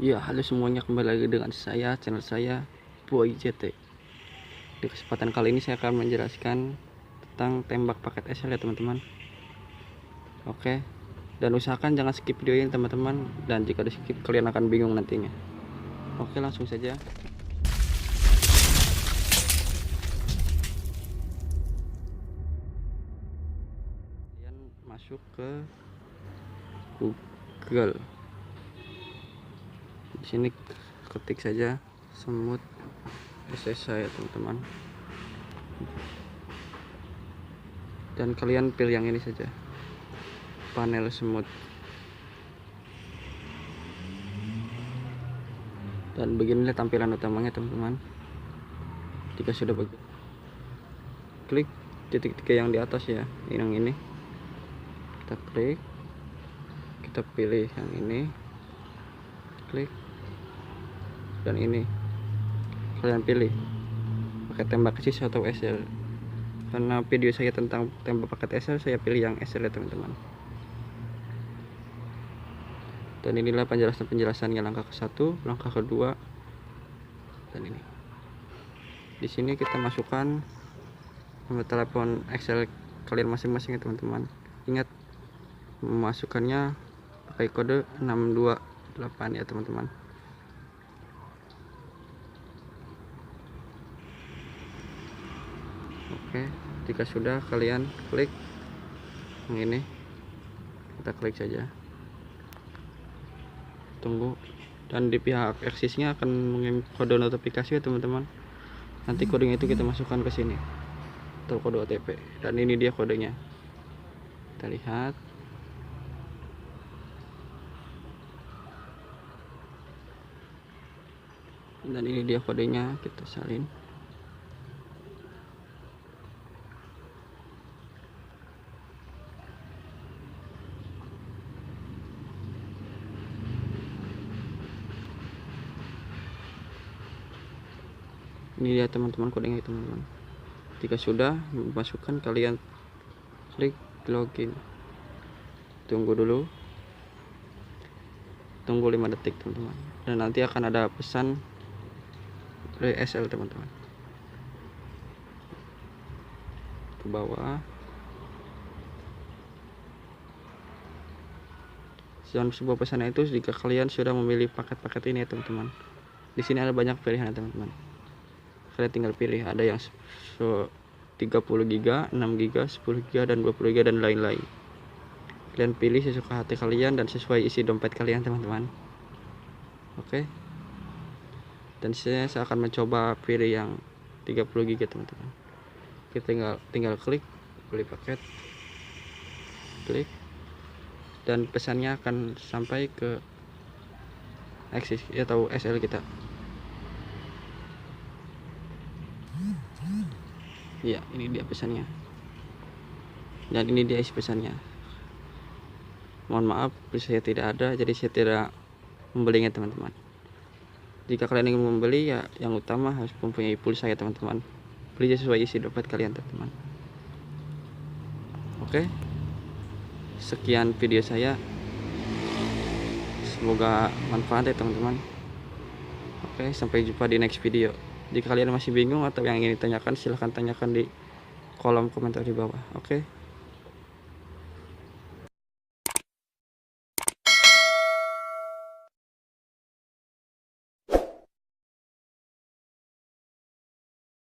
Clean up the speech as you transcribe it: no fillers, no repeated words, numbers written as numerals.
Ya, halo semuanya, kembali lagi dengan saya, channel saya Boy JT. Di kesempatan kali ini saya akan menjelaskan tentang tembak paket SL ya teman-teman. Oke, dan usahakan jangan skip video ini teman-teman, dan jika di skip kalian akan bingung nantinya. Oke, langsung saja. Kalian masuk ke Google. Di sini ketik saja semut SSI ya teman-teman, dan kalian pilih yang ini saja, panel semut. Dan beginilah tampilan utamanya teman-teman. Jika sudah begitu, klik titik 3 yang di atas ya, yang ini kita klik, kita pilih yang ini, klik, dan ini kalian pilih pakai tembak SIS atau SL. Karena video saya tentang tembak paket SL, saya pilih yang SL ya teman-teman. Dan inilah penjelasannya, langkah ke-1, langkah kedua, dan ini. Di sini kita masukkan nomor telepon XL kalian masing-masing ya teman-teman. Ingat, memasukkannya pakai kode 628 ya teman-teman. Oke, jika sudah kalian klik yang ini, kita klik saja, tunggu, dan di pihak eksisnya akan mengirim kode notifikasi ya teman-teman. Nanti kodenya itu kita masukkan ke sini atau kode OTP, dan ini dia kodenya. Kita lihat, dan ini dia kodenya, kita salin. Ini dia teman-teman kodenya teman-teman. Jika sudah masukkan, kalian klik login. Tunggu dulu, tunggu 5 detik teman-teman, dan nanti akan ada pesan dari SL teman-teman ke bawah. Dan sebuah pesan itu jika kalian sudah memilih paket-paket ini ya teman-teman. Di sini ada banyak pilihan ya teman-teman. Kalian tinggal pilih, ada yang 30 GB, 6 GB, 10 GB, dan 20 GB, dan lain-lain. Kalian pilih sesuka hati kalian dan sesuai isi dompet kalian teman-teman. Oke, dan saya akan mencoba pilih yang 30 GB teman-teman. Kita tinggal klik beli paket, klik, dan pesannya akan sampai ke Axis atau SL kita. Ya, ini dia pesannya, dan ini dia isi pesannya. Mohon maaf, saya tidak ada, jadi saya tidak membelinya teman-teman. Jika kalian ingin membeli, ya yang utama harus mempunyai pulsa ya teman-teman. Beli sesuai isi dompet kalian teman-teman. Oke, sekian video saya, semoga manfaat ya teman-teman. Oke, sampai jumpa di next video. Jika kalian masih bingung atau yang ingin ditanyakan, silahkan tanyakan di kolom komentar di bawah. Oke.